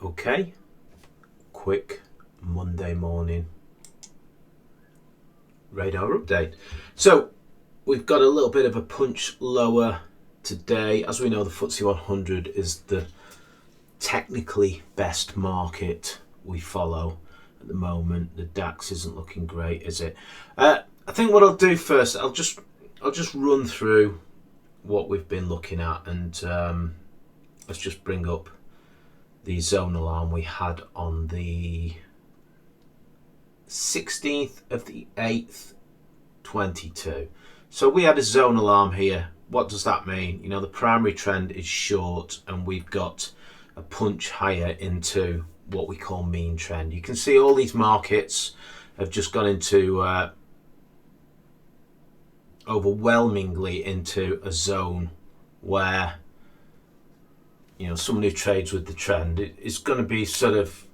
Okay, quick Monday morning radar update. So we've got a little bit of a punch lower today. As we know, the FTSE 100 is the technically best market we follow at the moment. The DAX isn't looking great, is it? I think what I'll do first, I'll just run through what we've been looking at, and let's just bring up the zone alarm we had on the 16th of the 8th, 22. So we had a zone alarm here. What does that mean? You know, the primary trend is short and we've got a punch higher into what we call mean trend. You can see all these markets have just gone into overwhelmingly into a zone where, you know, someone who trades with the trend is going to be sort of,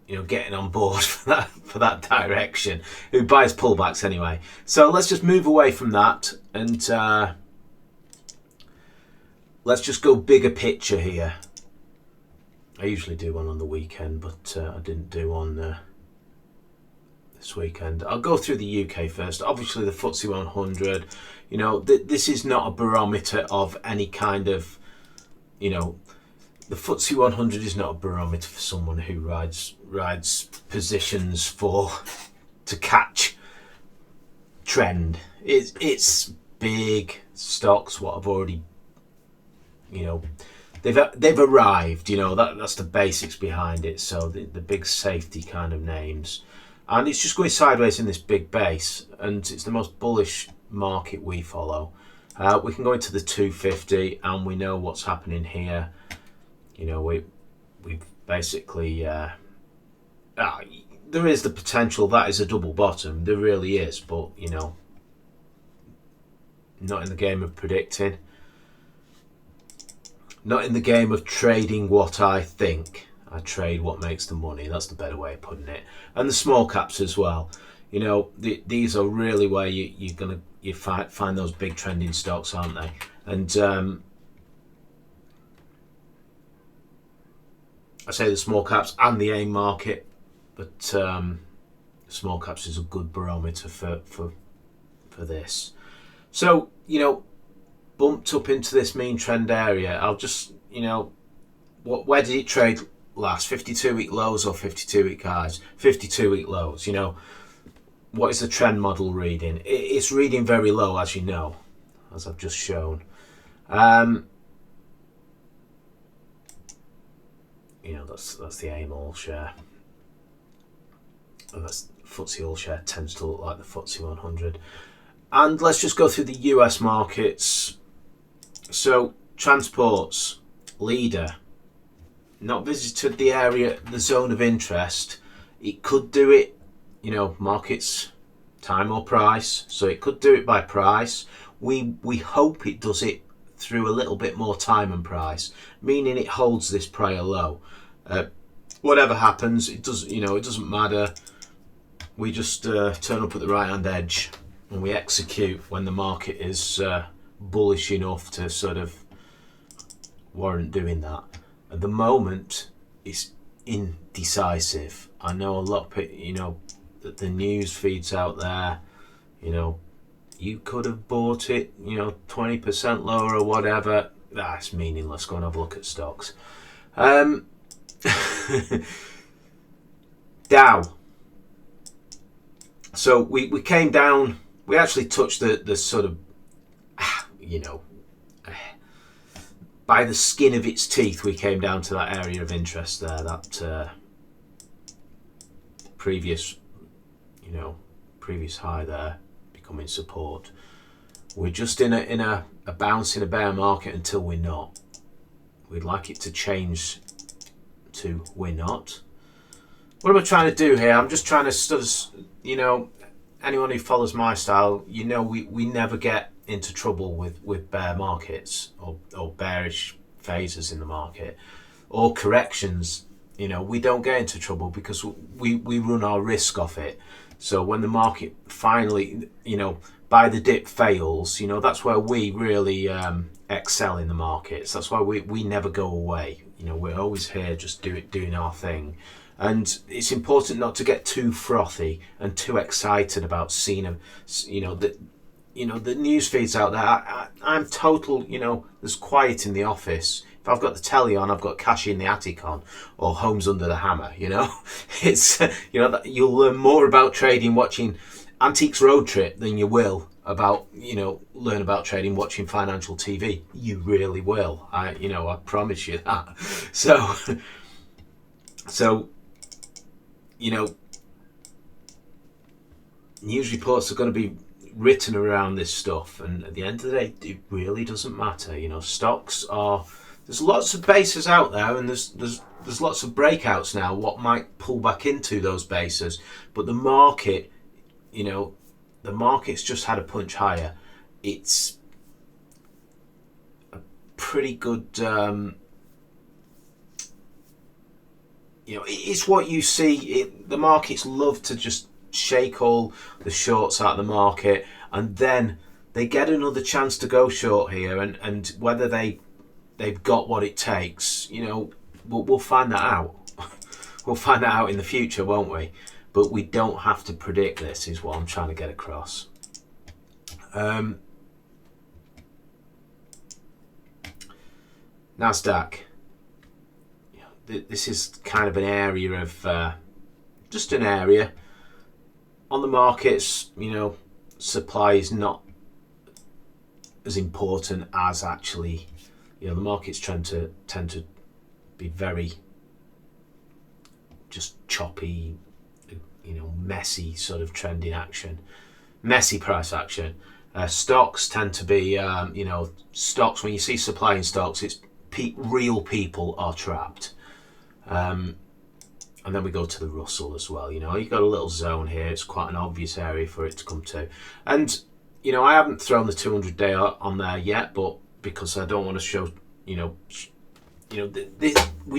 you know, getting on board for that direction, who buys pullbacks anyway. So let's just move away from that and let's just go bigger picture here. I usually do one on the weekend, but I didn't do one this weekend. I'll go through the UK first. Obviously the FTSE 100, you know, this is not a barometer of any kind of, you know, the FTSE 100 is not a barometer for someone who rides positions to catch trend. It's big stocks. What I've already, you know, they've arrived. You know, that's the basics behind it. So the big safety kind of names, and it's just going sideways in this big base, and it's the most bullish market we follow. We can go into the 250, and we know what's happening here. You know, we've basically there is the potential that is a double bottom. There really is, but you know, not in the game of predicting, not in the game of trading what I think. I trade what makes the money. That's the better way of putting it. And the small caps as well. You know, these are really where you find those big trending stocks, aren't they? And I say the small caps and the AIM market, but small caps is a good barometer for this. So, you know, bumped up into this mean trend area. I'll just, you know, where did it trade last? 52-week lows or 52-week highs? 52-week lows. You know, what is the trend model reading? It's reading very low, as you know, as I've just shown. You know, that's the AIM all share, and that's FTSE all share tends to look like the FTSE 100. And let's just go through the US markets. So transports leader, not visited the area, the zone of interest. It could do it, you know, markets time or price, so it could do it by price. We hope it does it through a little bit more time and price, meaning it holds this prior low. Whatever happens, it doesn't matter. We just turn up at the right hand edge and we execute when the market is bullish enough to sort of warrant doing that. At the moment, it's indecisive. I know a lot of people, you know, that the news feeds out there, you know, you could have bought it, you know, 20% lower or whatever. That's meaningless. Go and have a look at stocks. Dow. So we came down. We actually touched the sort of, you know, by the skin of its teeth. We came down to that area of interest there. That previous high there becoming support. We're just in a bounce in a bear market until we're not. We'd like it to change to we're not. What am I trying to do here? I'm just trying to sort of, you know, anyone who follows my style, you know, we never get into trouble with bear markets or bearish phases in the market or corrections. You know, we don't get into trouble because we run our risk off it. So when the market finally, you know, by the dip fails, you know, that's where we really excel in the markets. That's why we never go away. we're always here just doing our thing. And it's important not to get too frothy and too excited about seeing the news feeds out there. I'm total, there's quiet in the office. If I've got the telly on, I've got Cash in the Attic on, or Homes Under the Hammer. It's you'll learn more about trading watching Antiques Road Trip than you will about learn about trading watching financial TV. You really will. I promise you that. So news reports are going to be written around this stuff, and at the end of the day, it really doesn't matter. Stocks are. There's lots of bases out there, and there's lots of breakouts now. What might pull back into those bases, but the market, the market's just had a punch higher. It's a pretty good. It's what you see. The markets love to just shake all the shorts out of the market, and then they get another chance to go short here, and whether they've got what it takes, we'll find that out. We'll find that out in the future, won't we? But we don't have to predict this, is what I'm trying to get across. Nasdaq. This is kind of an area of just an area on the markets. Supply is not as important as actually. The markets tend to be very just choppy, messy sort of trending action, messy price action. Stocks tend to be, stocks. When you see supply in stocks, it's real people are trapped. And then we go to the Russell as well. You've got a little zone here. It's quite an obvious area for it to come to. And, I haven't thrown the 200-day on there yet, but because I don't want to show, we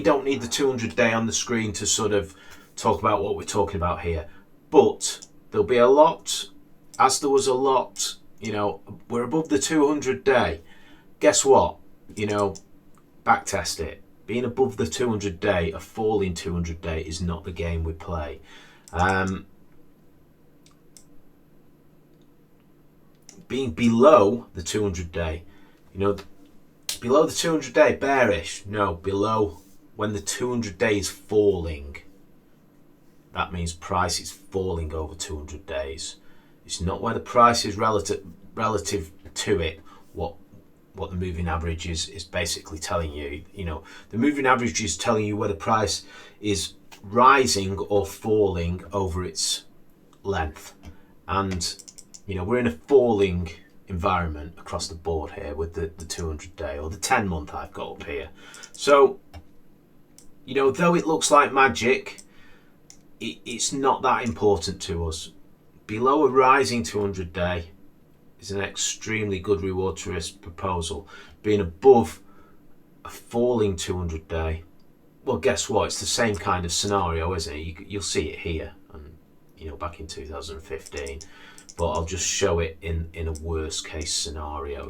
don't need the 200-day on the screen to sort of talk about what we're talking about here. But there'll be a lot, as there was a lot, we're above the 200-day. Guess what? Back test it. Being above the 200-day, a falling 200-day is not the game we play. Being below the 200-day, below the 200-day, bearish. No, below when the 200-day is falling. That means price is falling over 200 days. It's not where the price is relative to it. What the moving average is basically telling you. The moving average is telling you whether price is rising or falling over its length. And, we're in a falling environment across the board here with the 200-day or the 10-month I've got up here. So, though it looks like magic, it's not that important to us. Below a rising 200-day, is an extremely good reward to risk proposal. Being above a falling 200-day, well, guess what? It's the same kind of scenario, isn't it? You'll see it here, and back in 2015. But I'll just show it in a worst case scenario.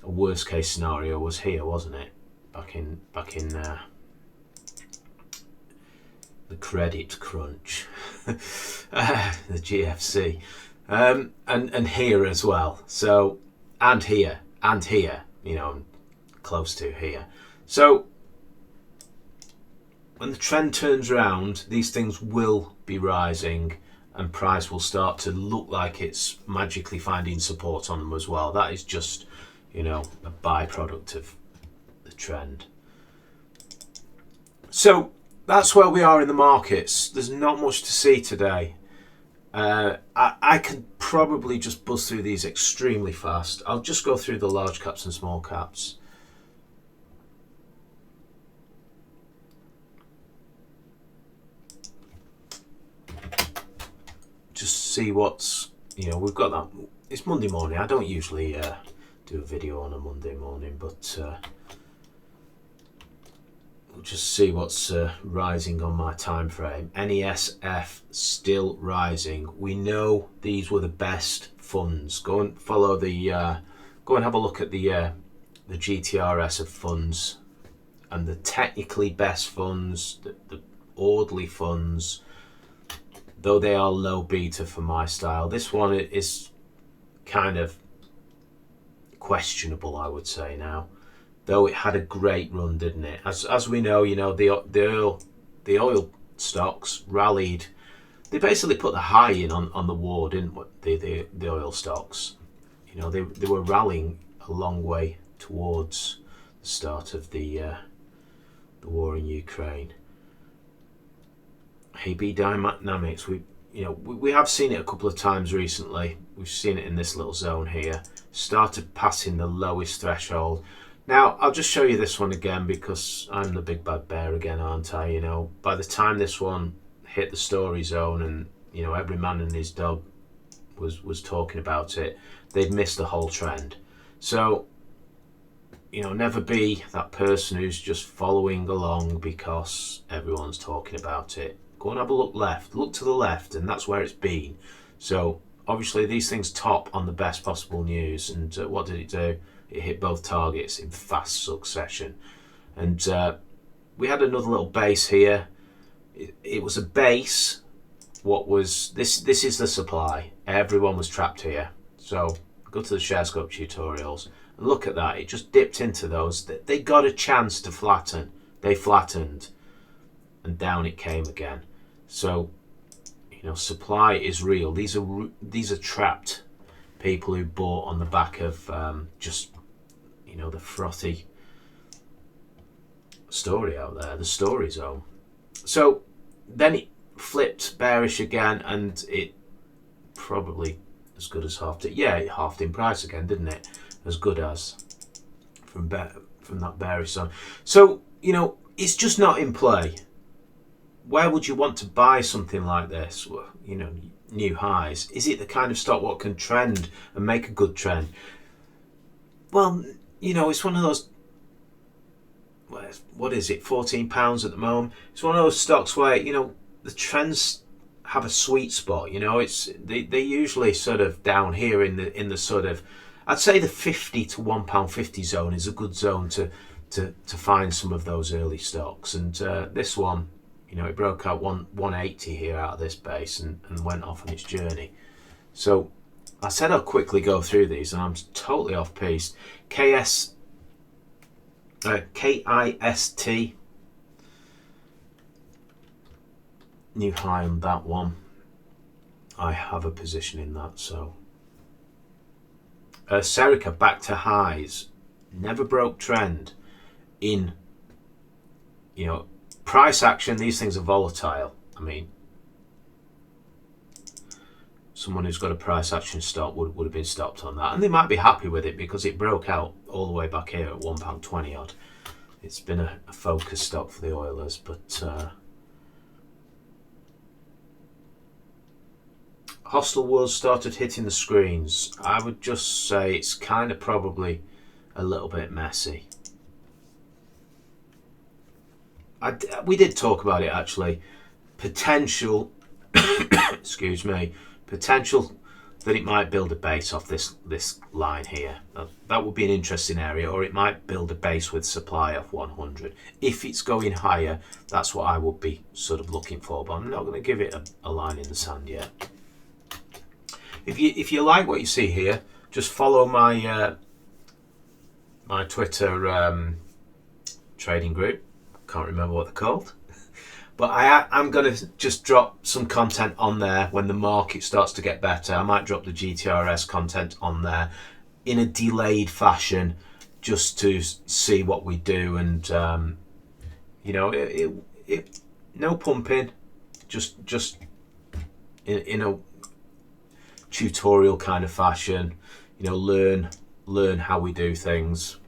A worst case scenario was here, wasn't it? Back in the credit crunch, the GFC. And here as well. So, and here, close to here. So, when the trend turns around, these things will be rising, and price will start to look like it's magically finding support on them as well. That is just, a byproduct of the trend. So, that's where we are in the markets. There's not much to see today. I could probably just buzz through these extremely fast. I'll just go through the large caps and small caps. Just see what's, we've got that. It's Monday morning. I don't usually do a video on a Monday morning, but we'll just see what's rising on my time frame. NESF still rising. We know these were the best funds. Go and follow the. Go and have a look at the GTRS of funds and the technically best funds, the orderly funds, though they are low beta for my style, this one is kind of questionable, I would say now. Though it had a great run, didn't it? As we know, the oil stocks rallied. They basically put the high in on the war, didn't they? The oil stocks, they were rallying a long way towards the start of the war in Ukraine. AB Dynamics, we have seen it a couple of times recently. We've seen it in this little zone here. Started passing the lowest threshold. Now, I'll just show you this one again because I'm the big bad bear again, aren't I? By the time this one hit the story zone and, every man and his dog was talking about it, they'd missed the whole trend. So, never be that person who's just following along because everyone's talking about it. Go and have a look to the left, and that's where it's been. So, obviously, these things top on the best possible news. And what did it do? It hit both targets in fast succession. And we had another little base here. It was a base. What was this? This is the supply. Everyone was trapped here. So go to the share scope tutorials and look at that. It just dipped into those. They got a chance to flatten. They flattened, and down it came again. So supply is real. These are trapped people who bought on the back of just the frothy story out there, the story zone. So then it flipped bearish again, and it probably as good as halved it. Yeah, it halved in price again, didn't it? As good as from that bearish zone. So it's just not in play. Where would you want to buy something like this? New highs. Is it the kind of stock what can trend and make a good trend? Well, it's one of those. What is it? £14 at the moment. It's one of those stocks where the trends have a sweet spot. It's they usually sort of down here in the sort of, I'd say the 50 to £1.50 zone is a good zone to find some of those early stocks. And this one, it broke out 180 here out of this base and went off on its journey. So I said I'll quickly go through these, and I'm totally off piece. KIST, new high on that one. I have a position in that. So Serica back to highs, never broke trend in price action. These things are volatile. I mean, someone who's got a price action stop would have been stopped on that, and they might be happy with it because it broke out all the way back here at £1.20 odd. It's been a focus stock for the Oilers, but Hostel Wars started hitting the screens. I would just say it's kind of probably a little bit messy. We did talk about it actually. Potential, excuse me, potential that it might build a base off this line here. That would be an interesting area, or it might build a base with supply of 100. If it's going higher, that's what I would be sort of looking for, but I'm not going to give it a line in the sand yet. If you like what you see here, just follow my my Twitter trading group. Can't remember what they're called. But I'm going to just drop some content on there when the market starts to get better. I might drop the GTRS content on there in a delayed fashion just to see what we do. And, no pumping, just in a tutorial kind of fashion, learn how we do things.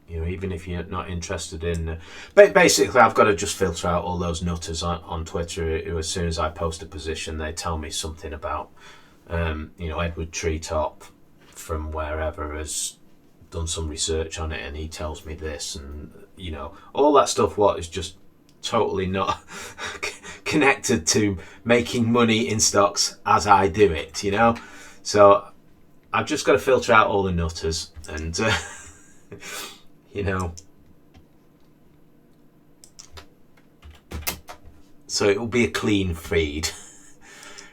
Even if you're not interested in... basically, I've got to just filter out all those nutters on Twitter who, as soon as I post a position, they tell me something about, Edward Treetop from wherever has done some research on it, and he tells me this, and, all that stuff, is just totally not connected to making money in stocks as I do it, So I've just got to filter out all the nutters and... so it will be a clean feed.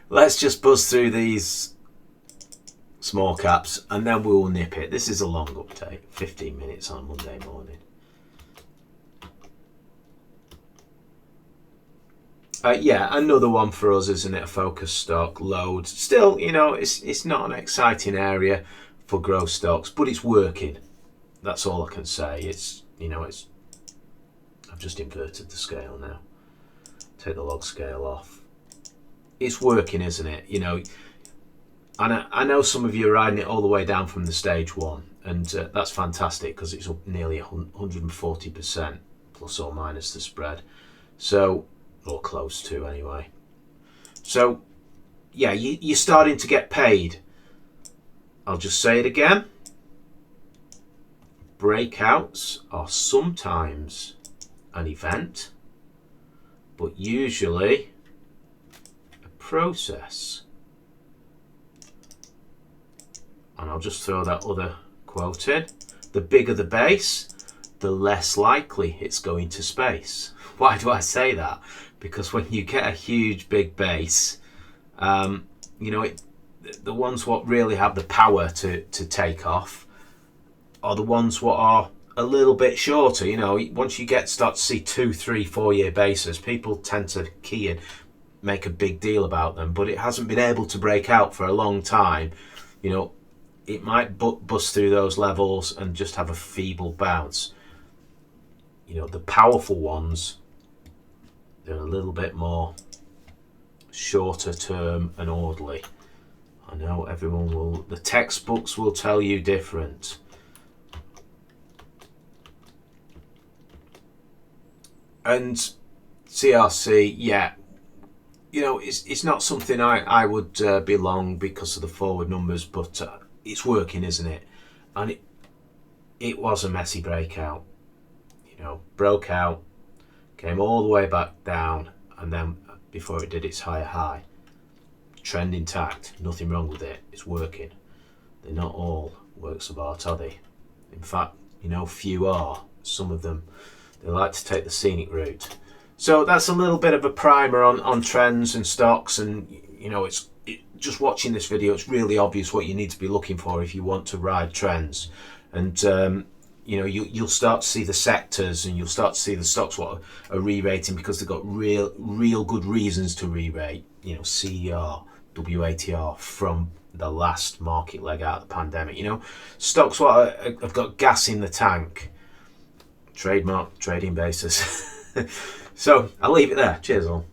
Let's just buzz through these small caps and then we will nip it. This is a long update, 15 minutes on Monday morning. Yeah, another one for us, isn't it? A focus stock, load. Still, you know, it's not an exciting area for growth stocks, but it's working. That's all I can say. It's, you know, it's. I've just inverted the scale now. Take the log scale off. It's working, isn't it? You know, and I know some of you are riding it all the way down from the stage one, and that's fantastic because it's up nearly 140% plus or minus the spread. So, or close to anyway. So, yeah, you're starting to get paid. I'll just say it again. Breakouts are sometimes an event, but usually a process. And I'll just throw that other quote in. The bigger the base, the less likely it's going to space. Why do I say that? Because when you get a huge big base, you know, the ones what really have the power to take off are the ones what are a little bit shorter. You know, once you start to see 2, 3, 4 year bases, people tend to key and make a big deal about them, but it hasn't been able to break out for a long time. You know, it might bust through those levels and just have a feeble bounce. You know, the powerful ones, they're a little bit more shorter term and orderly. I know the textbooks will tell you different. And CRC, yeah, you know, it's not something I would be long because of the forward numbers, but it's working, isn't it? And it was a messy breakout. You know, broke out, came all the way back down, and then before it did its higher high. Trend intact, nothing wrong with it, it's working. They're not all works of art, are they? In fact, you know, few are. Some of them, they like to take the scenic route. So that's a little bit of a primer on trends and stocks, and you know, just watching this video, it's really obvious what you need to be looking for if you want to ride trends. And you know, you'll start to see the sectors, and you'll start to see the stocks what are re-rating because they've got real good reasons to re-rate. You know, CER, WATR from the last market leg out of the pandemic. You know, stocks what have got gas in the tank. Trademark trading basis. So I'll leave it there. Cheers all.